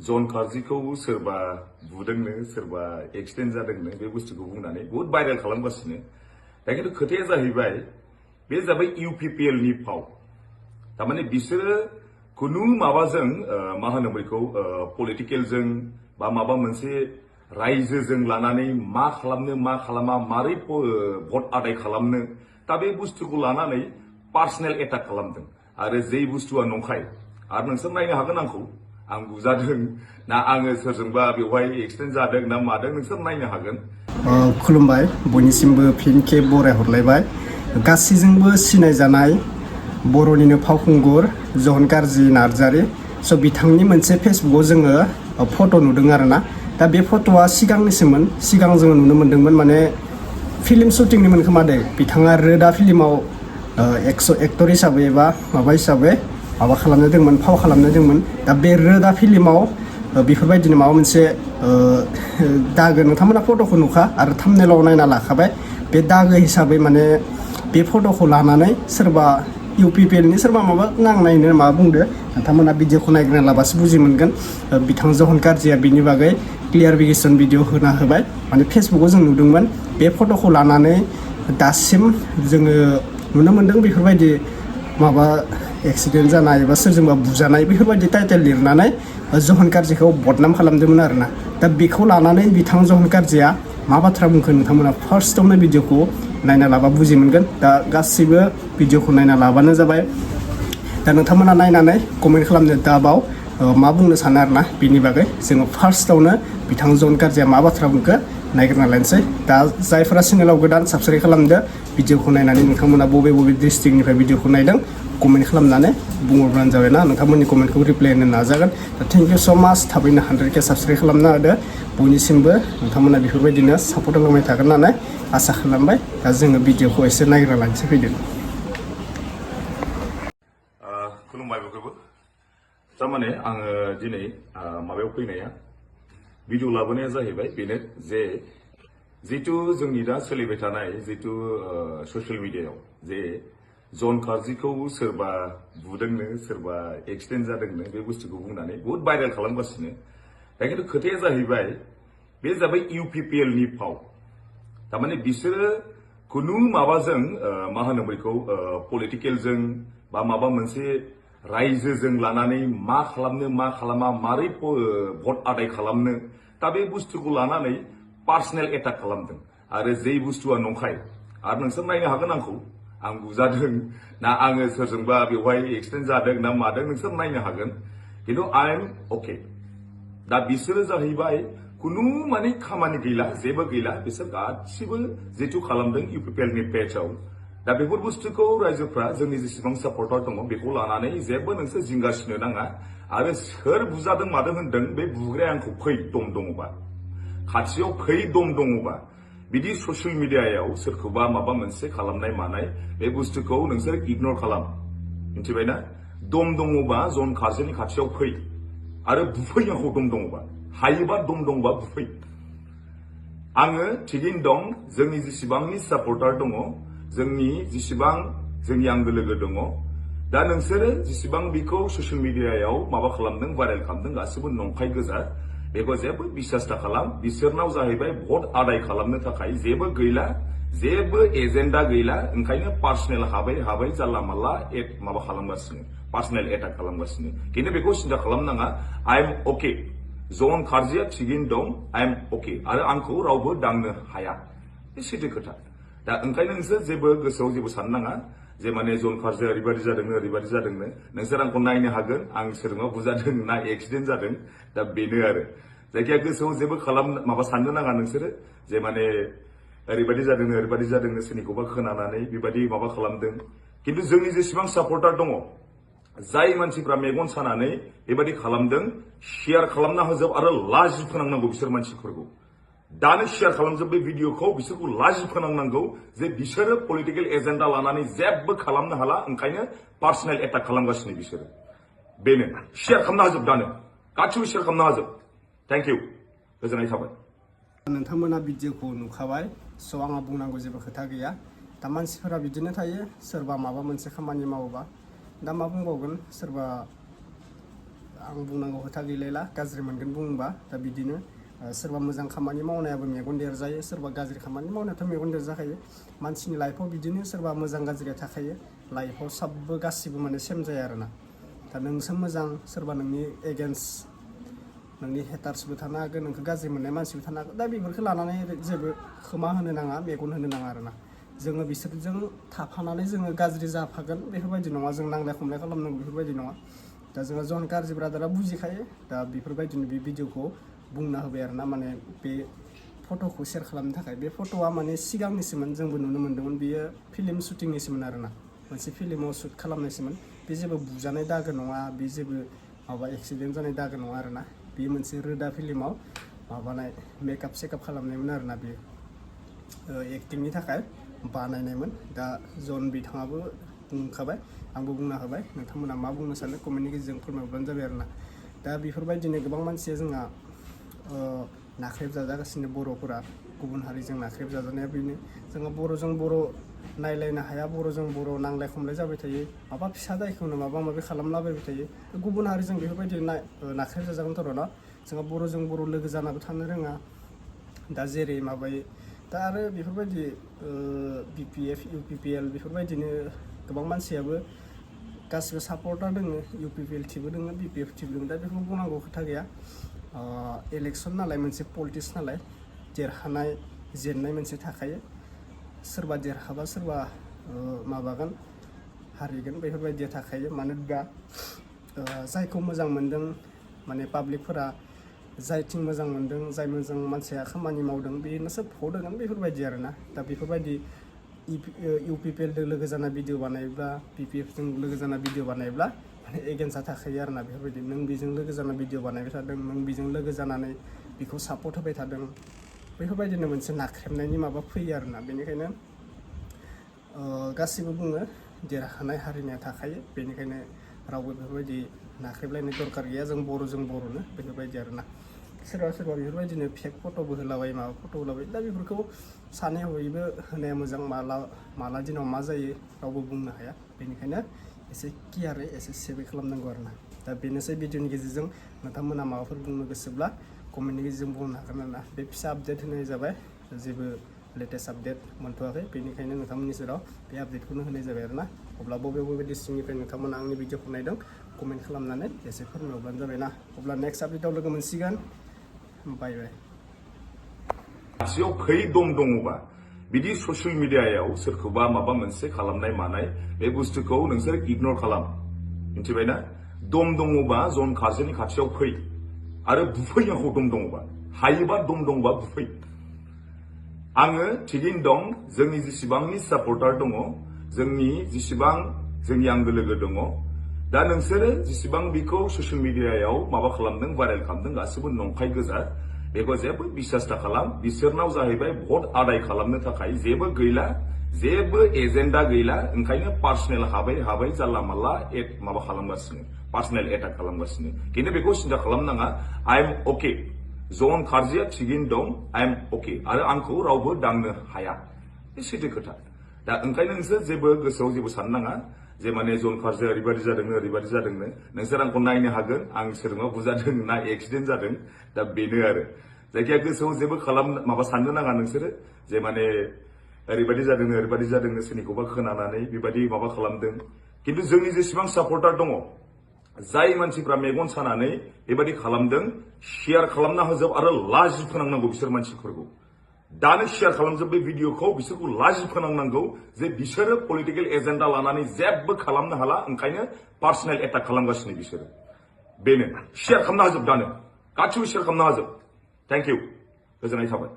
जन कार्जिखौ सोरबा बुदोंनो सोरबा एक्सिडेन्ट जादोंनो बे बुस्थुखौ बुंनानै बहुत भाइरेल खालामगासिनो दा खिन्थु खोथाया जाहैबाय बे जाबाय इउपिपिएल नि फाव तारमाने बिसोरो कुनु माबाजों मा होनो बेखौ पलिटिकेलजों बा माबा मोनसे रायजोजों लानानै मा खालामनो मा खालामा मारै भट आदाय खालामनो दा बे बुस्थुखौ लानानै पार्सनेल एटाक खालामदों आरो जे बुस्थुआ नंखाय आरो नोंसोर नायनो हागोन आंखौ आं बुजादों ना आङो सोरजोंबा बेवहाय एक्सिडेन्ट जादों ना मादों नोंसोर नायनो हागोन। खुलुमबाय बयनिसिमबो फिन खेब बरायहरलायबाय गासैजोंबो सिनायजानाय बर'निनो फावखुंगुर जन कार्जि नार्जारि स' बिथांनि मोनसे फेसबुकआव जोङो फट' नुदों आरोना दा बे फट'आ सिगांनिसोमोन सिगां जोङो नुनो मोन्दोंमोन माने फिल्म शुटिंनिमोन खोमा दे बिथाङा रोदा फिल्माव एक्टर हिसाबै एबा माबा हिसाबै माबा खालामनो दंमोन फाव खालामनो दंमोन दा बे रोदा फिल्माव बेफोरबायदिनो माबा मोनसे दागो नोंथांमोना फट'खौ नुखा आरो थाम्बनेइलाव नायना लाखाबाय बे दागो हिसाबै माने बे फट'खौ लानानै सोरबा इउपिपिएलनि सोरबा माबा नांनायनो माबा बुंदो नोंथांमोना भिडिअखौ नायग्रोना लाबासो बुजि मोनगोन बिथां जन कार्जिया बिनि बागै क्लियारिफिकेसन भिडिअ होना होबाय माने फेसबुकआव जों नुदोंमोन बे फट'खौ लानानै दासिम जोङो नुनो मोन्दों बेफोरबायदि माबा एक्सिडेन्ट जानाय एबा सोरजोंबा बुजानाय बेफोरबायदि टाइटेल लिरनानै जन कार्जिखौ बदनाम खालामदोंमोन आरोना दा बेखौ लानानै बिथां जन कार्जिया मा बाथ्रा बुंखो नोंथांमोना फार्स्टआवनो भिडिअखौ नायना लाबा बुजि मोनगोन दा गासैबो भिडिअखौ नायना लाबानो जाबाय दा नोंथांमोना नायनानै कमेन्ट खालामनो दाबाव मा बुंनो सानो आरोना बिनि बागै जोङो फार्स्टआवनो बिथां जन कार्जिया मा बाथ्रा बुंखो नायग्रोना लानोसै दा जायफोरा चेनेलाव गोदान साबस्क्राइब खालामदो भिडिअखौ नायनानै नोंथांमोना बबे डिस्ट्रिक्टनिफ्राय भिडिअखौ नायदों कमेन्ट खालामनानै बुंहरब्लानो जाबाय ना नोंथांमोननि कमेन्टखौ रिप्लाइ होनो नाजागोन दा थेंक इउ स' माच थाबैनो 100K साबस्क्राइब खालामना होदो बयनिसिमबो नोंथांमोना बेफोरबायदिनो सापर्ट होलांबाय थागोन होननानै आसा खालामबाय दा जोङो भिडिअखौ एसे नायग्रोना लानोसै फैदो। खुलुमबाय बयखौबो थारमाने आङो दिनै माबायाव फैनाया भिडिअ लाबोनाया जाहैबाय बेनो जे जितु जोंनि दा सोलिबाय थानाय जितु ससियेल मिडियायाव जे जन कार्जिखौ सोरबा बुदोंनो सोरबा एक्सिडेन्ट जादोंनो बे बुस्थुखौ बुंनानै बहुत भाइरेल खालामगासिनो दा खिन्थु खोथाया जाहैबाय बे जाबाय इउपिपिएल नि फाव तारमाने बिसोरो कुनु माबाजों मा होनो बेखौ पलिटिकेलजों बा माबा मोनसे रायजोजों लानानै मा खालामनो मा खालामा मारै भट आदाय खालामनो दा बे बुस्थुखौ लानानै पार्सनेल एटाक खालामदों आरो जे बुस्थुआ नंखाय आरो नोंसोर नायनो हागोन आंखौ आं बुजादों ना आङो सोरजोंबा बेवहाय एक्सिडेन्ट जादों ना मादों नोंसोर नायनो हागोन खिन्थु आइ एम अके दा बिसोरो जाहैबाय कुनु माने खामानि गैला जेबो गैला बिसोर गासिबो जितु खालामदों इउपिपिएल नि पेजआव दा बेफोर बुस्थुखौ रायजोफ्रा जोंनि जेसेबां सापर्टार दङ बेखौ लानानै जेबो नोंसोर जिंगासिनो नाङा आरो सोर बुजादों मादों होनदों बे बुग्राया आंखौ फै दम दङबा खाथियाव फै दम दङबा बिदि ससियेल मिडियायाव सोरखौबा माबा मोनसे खालामनाय मानाय बे बुस्थुखौ नोंसोर इगनर खालाम मिथिबायना दम दङबा जन कार्जिनि खाथियाव फै आरो बुफै आंखौ दम दङबा हायोबा दम दङबा बुफै आङो थिगैनो दं जोंनि जेसेबांनि सापर्टार दङ जोंनि जेसेबां जोंनि आंगो लोगो दङ दा नोंसोरो जेसेबां बेखौ ससियेल मिडियायाव माबा खालामदों भाइरेल खालामदों गासिबो नंखाय गोजा बेखौ जेबो बिसास दा खालाम बिसोरनाव जाहैबाय भट आदाय खालामनो थाखाय जेबो गैला जेबो एजेन्डा गैला ओंखायनो पार्सनेल हाबै जानला मानला माबा खालामगासिनो पार्सनेल एटाक खालामगासिनो खिन्थु बेखौ सिन्था खालामनाङा आइ एम अके जन कार्जिया थिगैनो दं आइ एम अके आरो आंखौ रावबो दांनो हाया बे सैथो खोथा दा ओंखायनो नोंसोर जेबो गोसोआव जेबो साननो नाङा जे माने जन कार्जिया ओरैबायदि जादोंनो नोंसोर आंखौ नायनो हागोन आं सोरजोंबा बुजादों ना एक्सिडेन्ट जादों दा बेनो आरो जायखिया गोसोआव जेबो माबा साननो नाङा नोंसोरो जे माने ओरैबायदि जादोंनो सोरनिखौबा खोनानानै बेबायदि माबा खालामदों खिन्थु जोंनि जेसेबां सापर्टार दङ जाय मानसिफ्रा मेगन सानानै बेबायदि खालामदों शेयार खालामना होजोब आरो लाजि फोनांनांगौ बिसोर मानसिफोरखौ दानो शेयार खालामजोब बे भिडिअखौ बिसोरखौ लाजि फोनांनांगौ जे बिसोरो पलिटिकेल एजेन्डा लानानै जेबो खालामनो हाला ओंखायनो पार्सनेल एटाक खालामगासिनो बिसोरो बेनो शेयार खालामना होजोब दानो गासिबो शेयार खालामना होजोब थेंक इउ गोजोननाय थाबाय नोंथांमोना भिडिअखौ नुखाबाय स' आंहा बुंनांगौ जेबो खोथा गैया दा मानसिफोरा बिदिनो थायो सोरबा माबा मोनसे खामानि मावोबा दा मा बुंबावगोन सोरबा आं बुंनांगौ खोथा गैलायला गाज्रि मोनगोन बुंबा दा बिदिनो सोरबा मोजां खामानि मावनायाबो मेगन देरजायो सोरबा गाज्रि खामानि मावनायाथ' मेगन देरजाखायो मानसिनि लाइफआव बिदिनो सोरबा मोजां गाज्रिया थाखायो लाइफआव सबबो गासिबो माने सेम जाया आरोना दा नोंसो मोजां सोरबा नोंनि एगेन्स्ट नोंनि हेटार्सबो थानो हागोन नोंखौ गाज्रि मोननाय मानसिबो थानो हागोन दा बेफोरखौ लानानै जेबो खोमा होनो नाङा मेगन होनो नाङा आरोना जोङो बिसोरजों थाफानानै जोङो गाज्रि जाफागोन बेफोरबायदि नङा जों नांलाय खमलाय खालामनांगौ बेफोरबायदि नङा दा जोंहा जन गाज्रि ब्रादारा बुजिखायो दा बेफोरबायदिनो बे भिडिअखौ बुंना होबाय आरोना माने बे फट'खौ शेयार खालामनो थाखाय बे फट'आ माने सिगांनिसोमोन जोंबो नुनो मोन्दोंमोन बियो फिल्म शुटिंनिसोमोन आरोना मोनसे फिल्माव शुट खालामनायसोमोन बे जेबो बुजानाय दागो नङा बे जेबो माबा एक्सिडेन्ट जानाय दागो नङा आरोना बेयो मोनसे रोदा फिल्माव माबानाय मेकआप सेकआप खालामनायमोन आरोना बेयो एक्टिंनि थाखाय बानायनायमोन दा जन बिथाङाबो बुंखाबाय आंबो बुंना होबाय नोंथांमोना मा बुंनो सानो कमेन्टनि गेजेरजों फोरमायहरबानो जाबाय आरोना दा बेफोरबायदिनो गोबां मानसिया जोंहा नाख्रेब जाजागासिनो बर'फोरा गुबुन हारिजों नाख्रेब जाजानाया बेनो जोङो बर'जों बर' नायलायनो हाया बर'जों बर' नांलाय खमलाय जाबाय थायो माबा फिसा दायखौनो माबा माबि खालामलाबायबाय थायो गुबुन हारिजों बेफोरबायदि नाख्रेब जाजागोनथ' र' जोंहा बर'जों बर' लोगो जानाबो थानो रोङा दा जेरै माबायो दा आरो बेफोरबायदि BPF UPPL बेफोरबायदिनो गोबां मानसियाबो गासिबो सापर्टार दङ UPPL टिबो दङ BPF टिबो दङ दा बेखौ बुंनांगौ खोथा गैया इलेक्सन नालाय मोनसे पलिटिक्स नालाय देरहानाय जेननाय मोनसे थाखायो सोरबा देरहाबा सोरबा माबागोन हारिगोन बेफोरबायदिया थाखायो मानो दा जायखौ मोजां मोनदों माने पाब्लिकफोरा जायथिं मोजां मोनदों जाय मोजां मानसिया खामानि मावदों बेनोसो भट होगोन बेफोरबायदि आरोना दा बेफोरबायदि UPPLजों लोगो जाना भिडिअ बानायोब्ला BPFजों लोगो जाना भिडिअ बानायोब्ला माने एगेन्स्टआ थाखायो आरोना बेफोरबायदि नों बेजों लोगो जाना भिडिअ बानायबाय थादों नों बेजों लोगो जानानै बेखौ सापर्ट होबाय थादों बेफोरबायदिनो मोनसे नाख्रेबनायनि माबा फैयो आरोना बेनिखायनो गासिबो बुङो देरहानाय हारिनिया थाखायो बेनिखायनो रावबो बेफोरबायदि नाख्रेबलायनो दरखार गैया जों बर'नो बेफोरबायदि आरोना सोरबा सोरबा बेफोरबायदिनो फेक फट'बो होलाबाय माबा फट' होलाबाय दा बेफोरखौ सानै हयैबो होनाया मोजां माला दिनाव मा जायो रावबो बुंनो हाया बेनिखायनो एसे केयारै एसे सेभै खालामनांगौ आरोना दा बेनोसै भिडिअनि गेजेरजों नोंथांमोना माबाफोर बुंनो गोसोब्ला कमेन्टनि गेजेरजों बुंनो हागोन आरोना बे फिसा आपडेट होनाय जाबाय जेबो लेटेस्ट आपडेट मोनथ'वाखै बेनिखायनो नोंथांमोननि सेराव बे आपडेटखौनो होनाय जाबाय आरोना अब्ला बबे डिस्ट्रिक्टनिफ्राय नोंथांमोना आंनि भिडिअखौ नायदों कमेन्ट खालामनानै एसे फोरमायहरबानो जाबाय ना अब्ला नेक्स्ट आपडेटआव लोगो मोनसिगोन बाय बाय खाथियाव फै दम दङबा बिदि ससियेल मिडियायाव सोरखौबा माबा मोनसे खालामनाय मानाय बे बुस्थुखौ नोंसोर इगनर खालाम मिथिबायना दम दङबा जन खारजोनि खाथियाव फै आरो बुफै आंखौ दम दङबा हायोबा दम दङबा बुफै आङो थिगैनो दं जोंनि जेसेबांनि सापर्टार दङ जोंनि जेसेबां जोंनि आंगो लोगो दङ दा नोंसोरो जेसेबां बेखौ ससियेल मिडियायाव माबा खालामदों भाइरेल खालामदों गासिबो नंखाय गोजा बेखौ जेबो बिसास दा खालाम बिसोरनाव जाहैबाय भट आदाय खालामनो थाखाय जेबो गैला जेबो एजेन्डा गैला ओंखायनो पार्सनेल हाबै जानला मानला माबा खालामगासिनो पार्सनेल एटाक खालामगासिनो खिन्थु बेखौ सिन्था खालामनाङा आइ एम अके जन खारजिया थिगैनो दं आइ एम अके आरो आंखौ रावबो दांनो हाया बे सैथो खोथा दा ओंखायनो नोंसोर जेबो गोसोआव जेबो साननाङा जे माने जन खारजिया ओरैबायदि जादोंनो नोंसोर आंखौ नायनो हागोन आं सोरजोंबा बुजादों ना एक्सिडेन्ट जादों दा बेनो आरो जायखिया गोसोआव जेबो माबा साननो नाङा नोंसोरो जे माने ओरैबायदि जादोंनो सोरनिखौबा खोनानानै बेबायदि माबा खालामदों खिन्थु जोंनि जेसेबां सापर्टार दङ जाय मानसिफ्रा मेगन सानानै बेबायदि खालामदों शेयार खालामना होजोब आरो लाजि फोनांनांगौ बिसोर मानसिफोरखौ दानो शेयार खालामजोब बे भिडिअखौ बिसोरखौ लाजि फोनांनांगौ जे बिसोरो पलिटिकेल एजेन्डा लानानै जेबो खालामनो हाला ओंखायनो पार्सनेल एटाक खालामगासिनो बिसोरो बेनो शेयार खालामना होजोब दानो गासिबो शेयार खालामना होजोब थेंक इउ गोजोननाय थाबाय